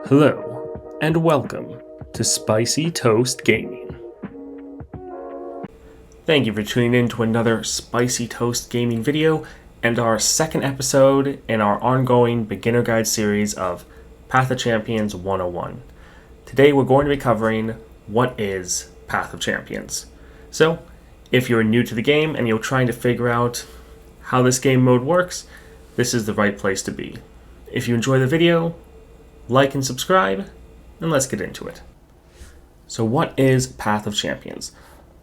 Hello, and welcome to Spicy Toast Gaming. Thank you for tuning in to another Spicy Toast Gaming video and our second episode in our ongoing beginner guide series of Path of Champions 101. Today we're going to be covering what is Path of Champions. So, if you're new to the game and you're trying to figure out how this game mode works, this is the right place to be. If you enjoy the video, like and subscribe, and let's get into it. So what is Path of Champions?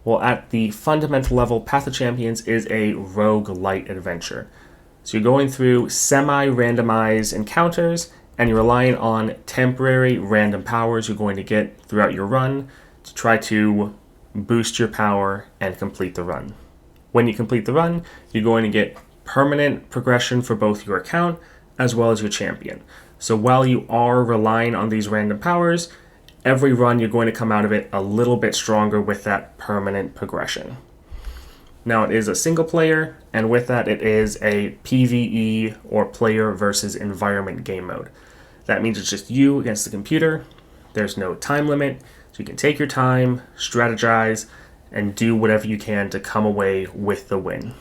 Well, at the fundamental level, Path of Champions is a roguelite adventure. So you're going through semi-randomized encounters, and you're relying on temporary random powers you're going to get throughout your run to try to boost your power and complete the run. When you complete the run, you're going to get permanent progression for both your account as well as your champion. So while you are relying on these random powers, every run you're going to come out of it a little bit stronger with that permanent progression. Now it is a single player, and with that it is a PvE or player versus environment game mode. That means it's just you against the computer. There's no time limit, so you can take your time, strategize, and do whatever you can to come away with the win.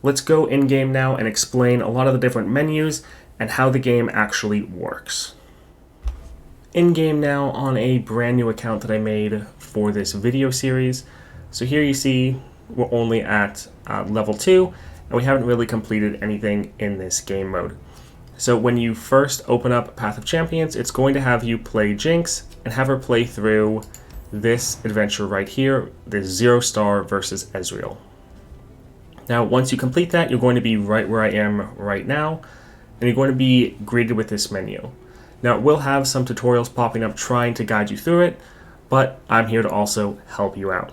Let's go in-game now and explain a lot of the different menus and how the game actually works. In-game now on a brand new account that I made for this video series. So here you see we're only at level 2, and we haven't really completed anything in this game mode. So when you first open up Path of Champions, it's going to have you play Jinx and have her play through this adventure right here, the 0-star versus Ezreal. Now once you complete that, you're going to be right where I am right now, and you're going to be greeted with this menu. Now it will have some tutorials popping up trying to guide you through it, but I'm here to also help you out.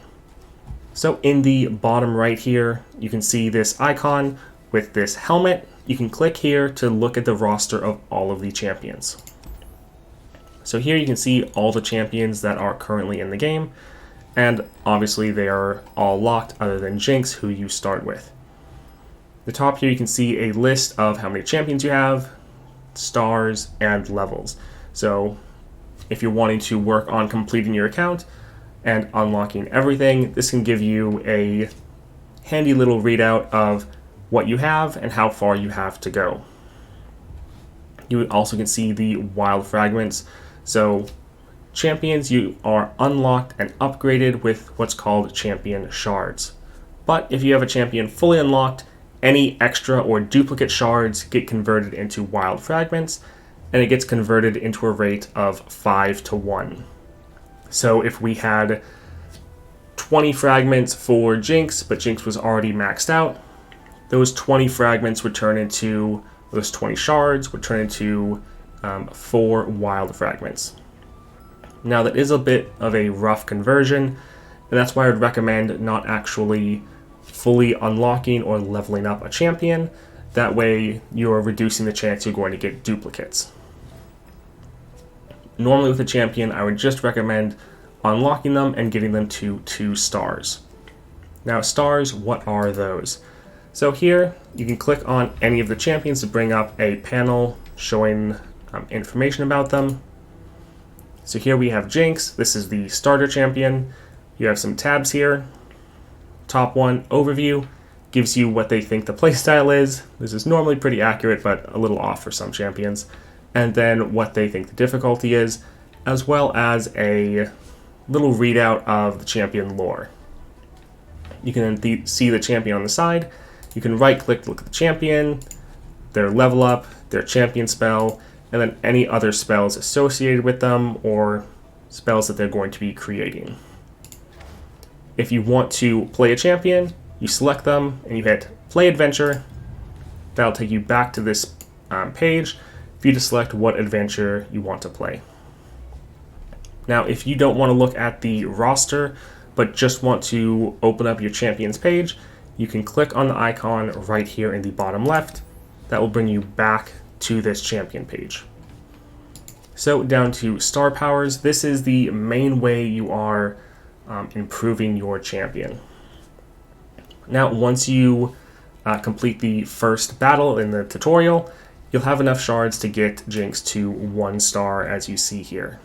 So in the bottom right here, you can see this icon with this helmet. You can click here to look at the roster of all of the champions. So here you can see all the champions that are currently in the game, and obviously they are all locked other than Jinx, who you start with. The top here you can see a list of how many champions you have, stars, and levels. So if you're wanting to work on completing your account and unlocking everything, this can give you a handy little readout of what you have and how far you have to go. You also can see the wild fragments. So champions you are unlocked and upgraded with what's called champion shards. But if you have a champion fully unlocked, any extra or duplicate shards get converted into wild fragments, and it gets converted into a rate of 5 to 1. So if we had 20 fragments for Jinx, but Jinx was already maxed out, those 20 fragments would turn into, those 20 shards would turn into 4 wild fragments. Now that is a bit of a rough conversion, and that's why I would recommend not actually fully unlocking or leveling up a champion. That way you're reducing the chance you're going to get duplicates. Normally with a champion, I would just recommend unlocking them and getting them to 2 stars. Now stars, what are those? So here you can click on any of the champions to bring up a panel showing information about them. So here we have Jinx. This is the starter champion. You have some tabs here. Top one, overview, gives you what they think the playstyle is. This is normally pretty accurate, but a little off for some champions. And then what they think the difficulty is, as well as a little readout of the champion lore. You can then see the champion on the side. You can right click to look at the champion, their level up, their champion spell, and then any other spells associated with them or spells that they're going to be creating. If you want to play a champion, you select them and you hit Play Adventure. That'll take you back to this page for you to select what adventure you want to play. Now, if you don't want to look at the roster, but just want to open up your champions page, you can click on the icon right here in the bottom left. That will bring you back to this champion page. So down to star powers, this is the main way you are improving your champion. Now once you complete the first battle in the tutorial, you'll have enough shards to get Jinx to 1 star, as you see here.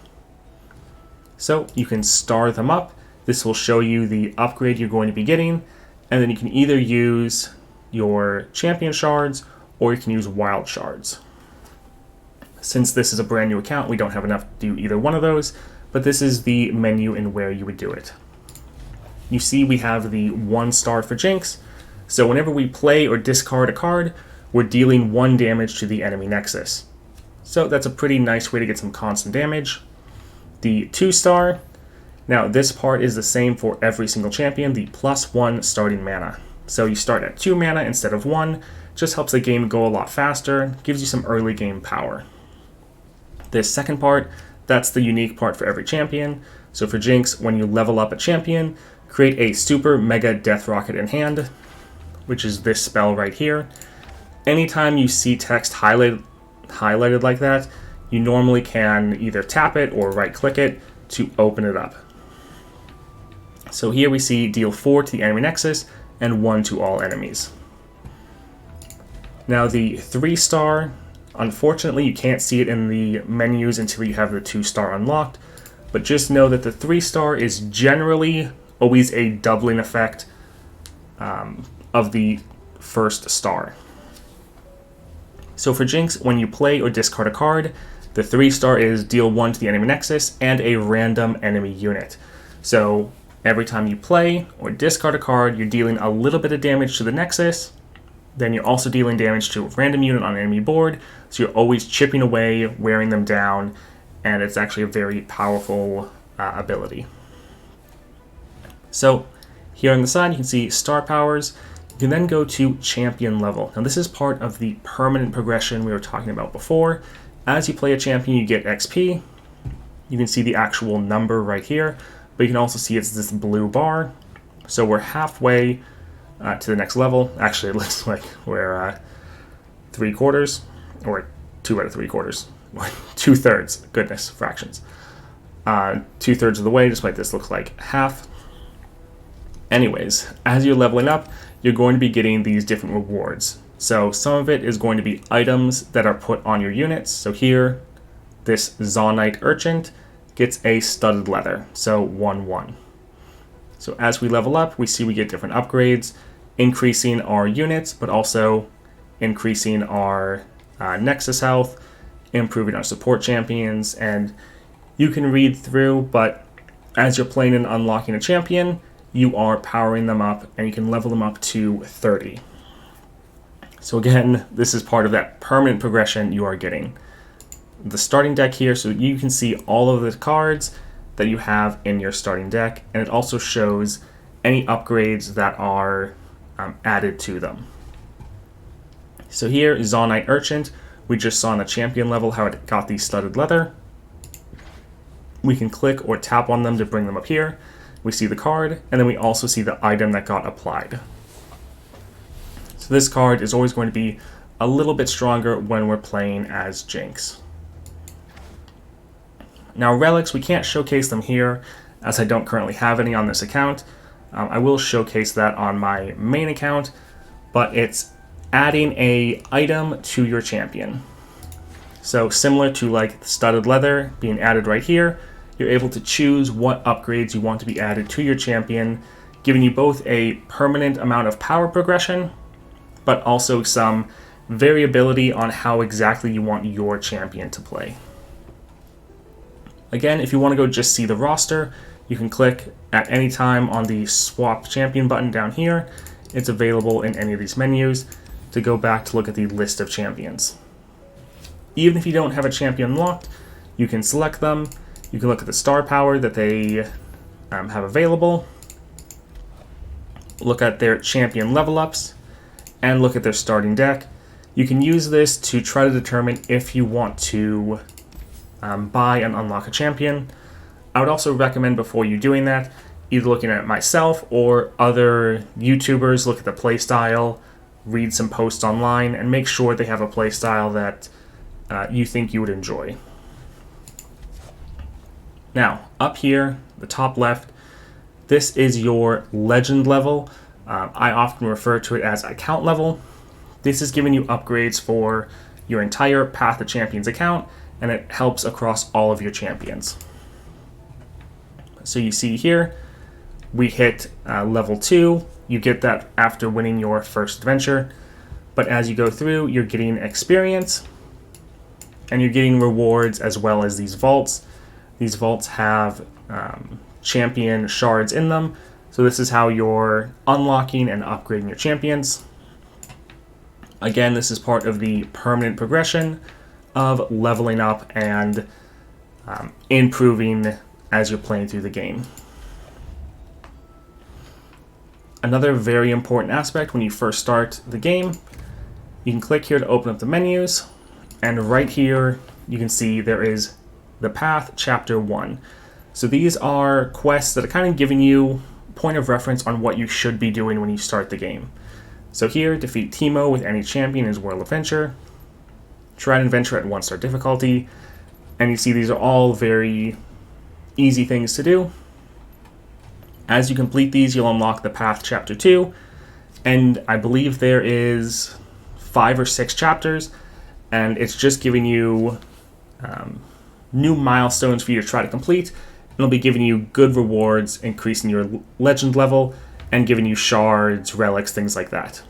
So you can star them up. This will show you the upgrade you're going to be getting, and then you can either use your champion shards or you can use wild shards. Since this is a brand new account, we don't have enough to do either one of those, but this is the menu and where you would do it. You see we have the 1 star for Jinx, so whenever we play or discard a card, we're dealing 1 damage to the enemy Nexus. So that's a pretty nice way to get some constant damage. The 2 star, now this part is the same for every single champion, the +1 starting mana. So you start at 2 mana instead of 1, just helps the game go a lot faster, gives you some early game power. This second part, that's the unique part for every champion. So for Jinx, when you level up a champion, create a super mega death rocket in hand, which is this spell right here. Anytime you see text highlighted like that, you normally can either tap it or right click it to open it up. So here we see deal 4 to the enemy Nexus and 1 to all enemies. Now the 3 star, unfortunately you can't see it in the menus until you have the 2 star unlocked, but just know that the 3 star is generally always a doubling effect of the first star. So for Jinx, when you play or discard a card, the 3 star is deal 1 to the enemy Nexus and a random enemy unit. So every time you play or discard a card, you're dealing a little bit of damage to the Nexus, then you're also dealing damage to a random unit on an enemy board, so you're always chipping away, wearing them down, and it's actually a very powerful ability. So here on the side you can see star powers. You can then go to champion level. Now this is part of the permanent progression we were talking about before. As you play a champion you get XP. You can see the actual number right here, but you can also see it's this blue bar. So we're halfway to the next level. Actually, it looks like we're 3/4 or 2 out of 3/4. 2/3. Goodness, fractions. 2/3 of the way, despite this looks like half. Anyways, as you're leveling up, you're going to be getting these different rewards. So some of it is going to be items that are put on your units. So here, this Zonite Urchin gets a studded leather, so 1/1. So as we level up, we see we get different upgrades, increasing our units, but also increasing our Nexus health, improving our support champions, and you can read through, but as you're playing and unlocking a champion, you are powering them up, and you can level them up to 30. So again, this is part of that permanent progression you are getting. The starting deck here, so you can see all of the cards that you have in your starting deck, and it also shows any upgrades that are added to them. So here, Zonite Urchin, we just saw on the champion level how it got the studded leather. We can click or tap on them to bring them up here. We see the card, and then we also see the item that got applied. So this card is always going to be a little bit stronger when we're playing as Jinx. Now relics, we can't showcase them here as I don't currently have any on this account. I will showcase that on my main account, but it's adding a item to your champion. So similar to like the studded leather being added right here, you're able to choose what upgrades you want to be added to your champion, giving you both a permanent amount of power progression, but also some variability on how exactly you want your champion to play. Again, if you want to go just see the roster, you can click at any time on the swap champion button down here. It's available in any of these menus to go back to look at the list of champions. Even if you don't have a champion locked, you can select them. You can look at the star power that they have available, look at their champion level ups, and look at their starting deck. You can use this to try to determine if you want to buy and unlock a champion. I would also recommend before you doing that, either looking at myself or other YouTubers, look at the playstyle, read some posts online, and make sure they have a playstyle that you think you would enjoy. Now, up here, the top left, this is your legend level. I often refer to it as account level. This is giving you upgrades for your entire Path of Champions account, and it helps across all of your champions. So you see here, we hit level 2. You get that after winning your first adventure. But as you go through, you're getting experience, and you're getting rewards as well as these vaults. These vaults have champion shards in them. So this is how you're unlocking and upgrading your champions. Again, this is part of the permanent progression of leveling up and improving as you're playing through the game. Another very important aspect when you first start the game, you can click here to open up the menus, and right here you can see there is the Path Chapter 1. So these are quests that are kind of giving you point of reference on what you should be doing when you start the game. So here, defeat Teemo with any champion in his World Adventure, try an adventure at 1-star difficulty, and you see these are all very easy things to do. As you complete these, you'll unlock the Path Chapter 2, and I believe there is 5 or 6 chapters, and it's just giving you new milestones for you to try to complete, and it'll be giving you good rewards, increasing your legend level, and giving you shards, relics, things like that.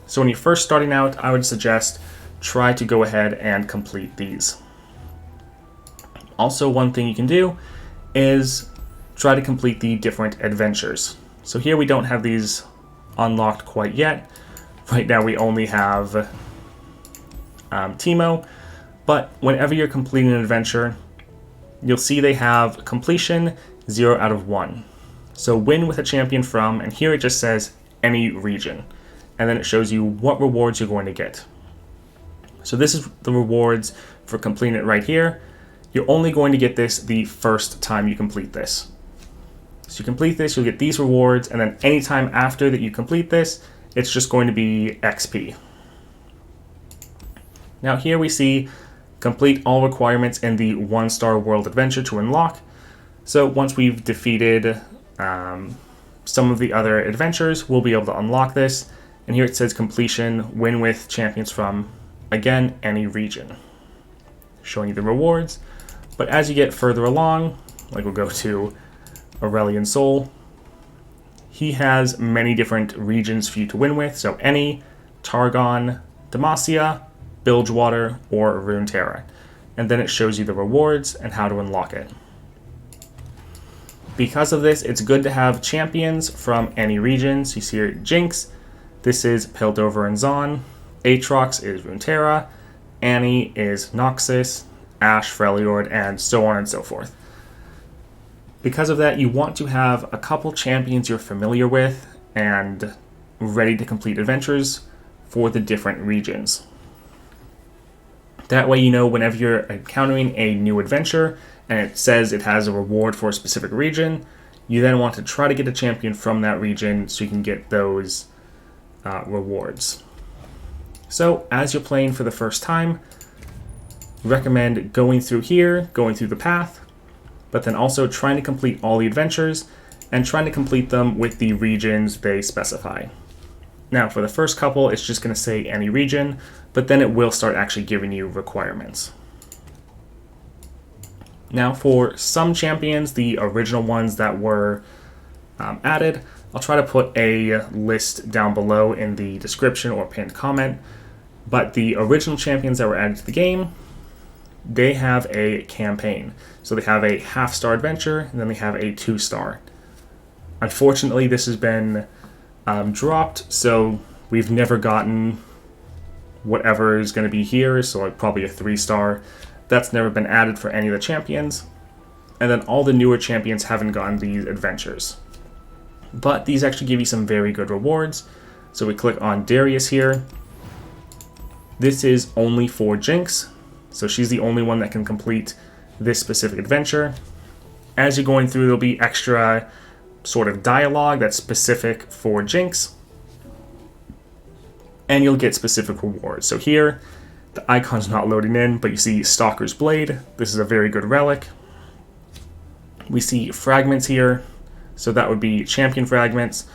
So when you're first starting out, I would suggest try to go ahead and complete these. Also, one thing you can do is try to complete the different adventures. So here we don't have these unlocked quite yet. Right now we only have Teemo, but whenever you're completing an adventure, you'll see they have completion 0 out of 1. So win with a champion from, and here it just says any region, and then it shows you what rewards you're going to get. So this is the rewards for completing it right here. You're only going to get this the first time you complete this. So you complete this, you'll get these rewards, and then anytime after that you complete this, it's just going to be XP. Now here we see complete all requirements in the 1-star world adventure to unlock. So once we've defeated some of the other adventures, we'll be able to unlock this. And here it says completion, win with champions from, again, any region. Showing you the rewards. But as you get further along, like we'll go to Aurelian Soul, he has many different regions for you to win with. So any, Targon, Demacia, Bilgewater, or Runeterra. And then it shows you the rewards and how to unlock it. Because of this, it's good to have champions from any region. So you see here, Jinx, this is Piltover and Zaun. Aatrox is Runeterra. Annie is Noxus. Ashe, Freljord, and so on and so forth. Because of that, you want to have a couple champions you're familiar with and ready to complete adventures for the different regions. That way you know whenever you're encountering a new adventure and it says it has a reward for a specific region, you then want to try to get a champion from that region so you can get those rewards. So as you're playing for the first time, recommend going through here, going through the path, but then also trying to complete all the adventures and trying to complete them with the regions they specify. Now for the first couple, it's just going to say any region, but then it will start actually giving you requirements. Now for some champions, the original ones that were added, I'll try to put a list down below in the description or pinned comment, but the original champions that were added to the game, they have a campaign. So they have a half-star adventure, and then they have a 2-star. Unfortunately, this has been dropped, so we've never gotten whatever is going to be here, so like probably a 3-star. That's never been added for any of the champions. And then all the newer champions haven't gotten these adventures. But these actually give you some very good rewards. So we click on Darius here. This is only for Jinx. So she's the only one that can complete this specific adventure. As you're going through, there'll be extra sort of dialogue that's specific for Jinx. And you'll get specific rewards. So here, the icon's not loading in, but you see Stalker's Blade. This is a very good relic. We see fragments here. So that would be champion fragments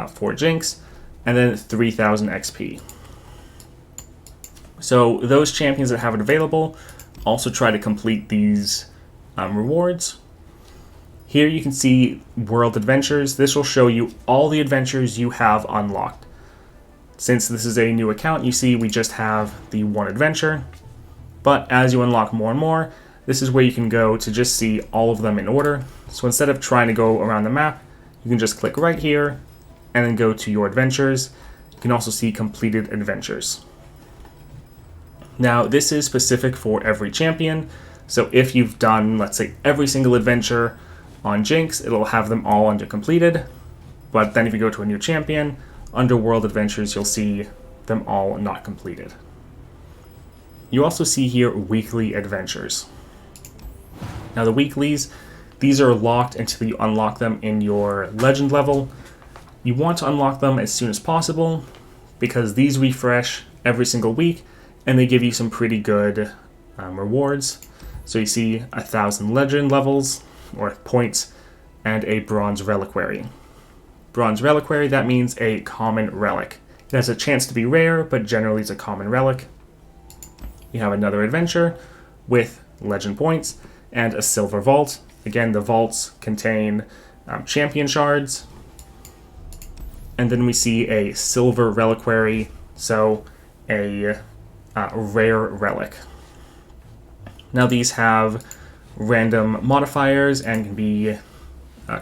for Jinx. And then 3000 XP. So those champions that have it available also try to complete these rewards. Here you can see World Adventures. This will show you all the adventures you have unlocked. Since this is a new account, you see we just have the one adventure. But as you unlock more and more, this is where you can go to just see all of them in order. So instead of trying to go around the map, you can just click right here and then go to your adventures. You can also see completed adventures. Now, this is specific for every champion. So if you've done, let's say, every single adventure on Jinx, it'll have them all under completed. But then if you go to a new champion, under World Adventures, you'll see them all not completed. You also see here weekly adventures. Now the weeklies, these are locked until you unlock them in your legend level. You want to unlock them as soon as possible because these refresh every single week and they give you some pretty good rewards. So you see 1,000 legend levels or points and a bronze reliquary. Bronze reliquary, that means a common relic. It has a chance to be rare, but generally it's a common relic. You have another adventure with legend points and a silver vault. Again, the vaults contain champion shards. And then we see a silver reliquary, so a rare relic. Now these have random modifiers and can be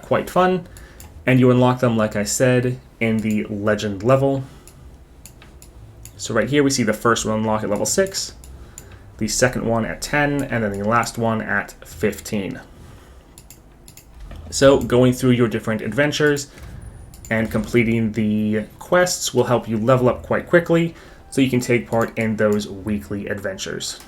quite fun. And you unlock them, like I said, in the legend level. So right here we see the first one unlock at level 6, the second one at 10, and then the last one at 15. So going through your different adventures and completing the quests will help you level up quite quickly so you can take part in those weekly adventures.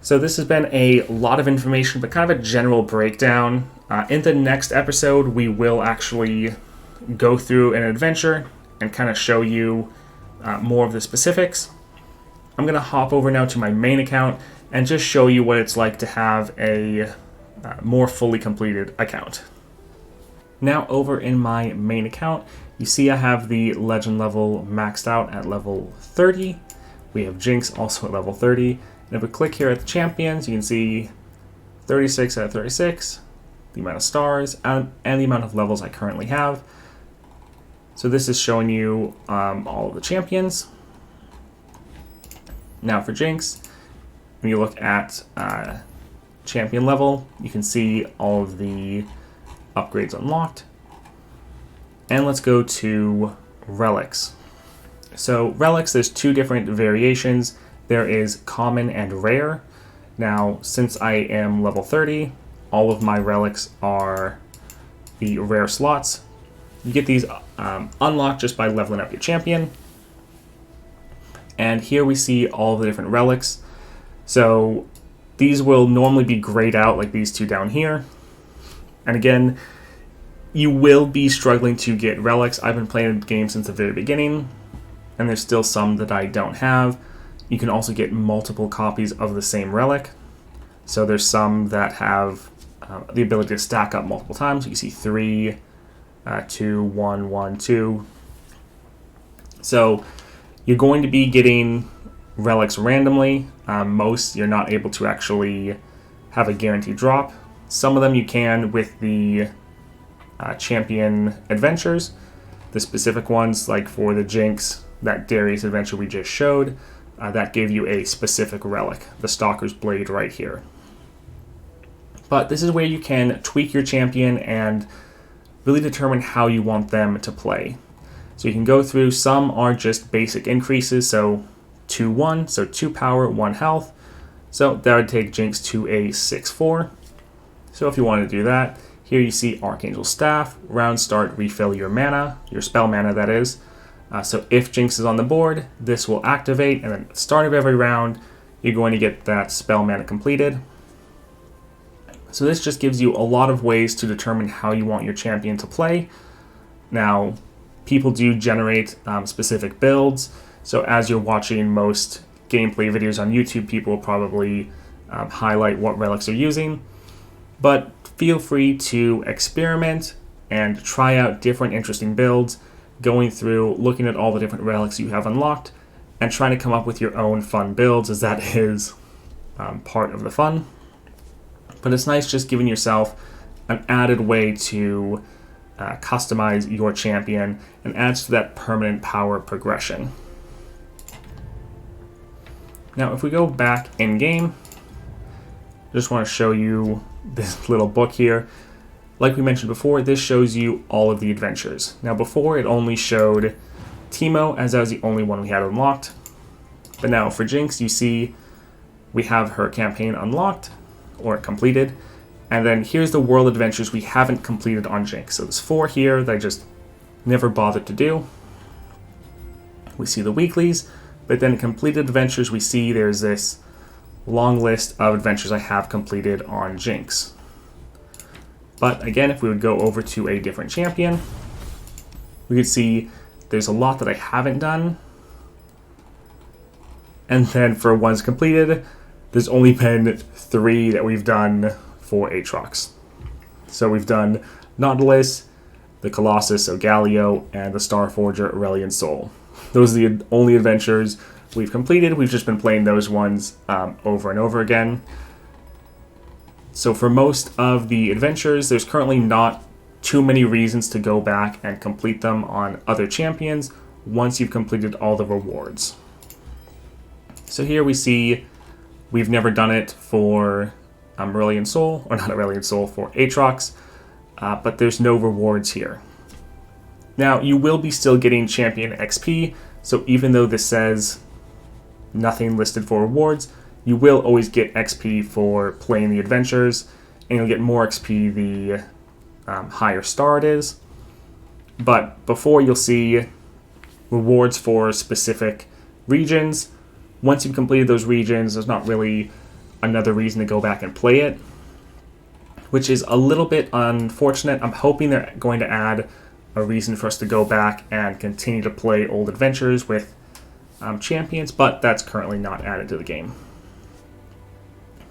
So this has been a lot of information, but kind of a general breakdown. In the next episode, we will actually go through an adventure and kind of show you more of the specifics. I'm going to hop over now to my main account and just show you what it's like to have a more fully completed account. Now over in my main account, you see I have the legend level maxed out at level 30. We have Jinx also at level 30. And if we click here at the champions, you can see 36 out of 36, the amount of stars, and the amount of levels I currently have. So this is showing you all of the champions. Now for Jinx, when you look at champion level, you can see all of the upgrades unlocked. And let's go to relics. So relics, there's two different variations. There is common and rare. Now, since I am level 30, all of my relics are the rare slots. You get these unlocked just by leveling up your champion. And here we see all the different relics. So these will normally be grayed out like these two down here. And again, you will be struggling to get relics. I've been playing the game since the very beginning, and there's still some that I don't have. You can also get multiple copies of the same relic. So there's some that have the ability to stack up multiple times. You see 3, 2, 1, 1, 2. So you're going to be getting relics randomly. Most you're not able to actually have a guaranteed drop. Some of them you can with the champion adventures. The specific ones, like for the Jinx, that Darius adventure we just showed, that gave you a specific relic, the Stalker's Blade right here. But this is where you can tweak your champion and really determine how you want them to play. So you can go through, some are just basic increases, so 2-1, so 2 power, 1 health. So that would take Jinx to a 6-4. So if you want to do that, here you see Archangel Staff, round start, refill your mana, your spell mana that is. So if Jinx is on the board, this will activate, and then at the start of every round, you're going to get that spell mana completed. So this just gives you a lot of ways to determine how you want your champion to play. Now, people do generate specific builds, so as you're watching most gameplay videos on YouTube, people will probably highlight what relics they're using. But feel free to experiment and try out different interesting builds, going through, looking at all the different relics you have unlocked, and trying to come up with your own fun builds, as that is part of the fun. But it's nice just giving yourself an added way to customize your champion and adds to that permanent power progression. Now, if we go back in game, I just want to show you this little book here. Like we mentioned before, this shows you all of the adventures. Now, before it only showed Teemo, as that was the only one we had unlocked. But now for Jinx, you see we have her campaign unlocked or completed. And then here's the world adventures we haven't completed on Jinx. So there's 4 here that I just never bothered to do. We see the weeklies, but then completed adventures, we see there's this long list of adventures I have completed on Jinx. But again, if we would go over to a different champion, we could see there's a lot that I haven't done. And then for ones completed, there's only been 3 that we've done for Aatrox. So we've done Nautilus, the Colossus, so Galio, and the Starforger, Aurelion Sol. Those are the only adventures we've completed. We've just been playing those ones over and over again. So for most of the adventures, there's currently not too many reasons to go back and complete them on other champions once you've completed all the rewards. So here we see we've never done it for Aurelion Sol, or not Aurelion Sol, for Aatrox, but there's no rewards here. Now, you will be still getting champion XP, so even though this says nothing listed for rewards, you will always get XP for playing the adventures, and you'll get more XP the higher star it is. But before, you'll see rewards for specific regions. Once you've completed those regions, there's not really another reason to go back and play it, which is a little bit unfortunate. I'm hoping they're going to add a reason for us to go back and continue to play old adventures with champions, but that's currently not added to the game.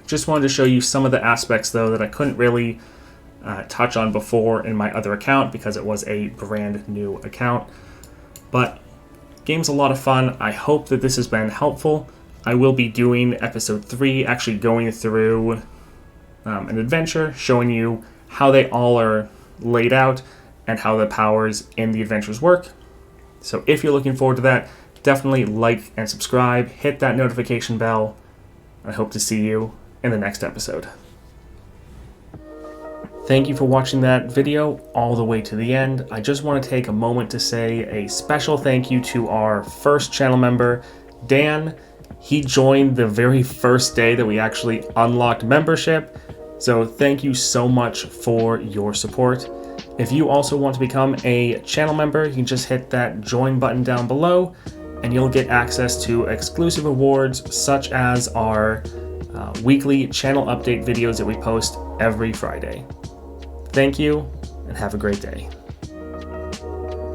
Just wanted to show you some of the aspects, though, that I couldn't really touch on before in my other account because it was a brand new account. But game's a lot of fun. I hope that this has been helpful. I will be doing episode 3, actually going through an adventure, showing you how they all are laid out and how the powers in the adventures work. So if you're looking forward to that, definitely like and subscribe, hit that notification bell. I hope to see you in the next episode. Thank you for watching that video all the way to the end. I just want to take a moment to say a special thank you to our first channel member, Dan. He joined the very first day that we actually unlocked membership. So thank you so much for your support. If you also want to become a channel member, you can just hit that join button down below and you'll get access to exclusive rewards such as our weekly channel update videos that we post every Friday. Thank you and have a great day.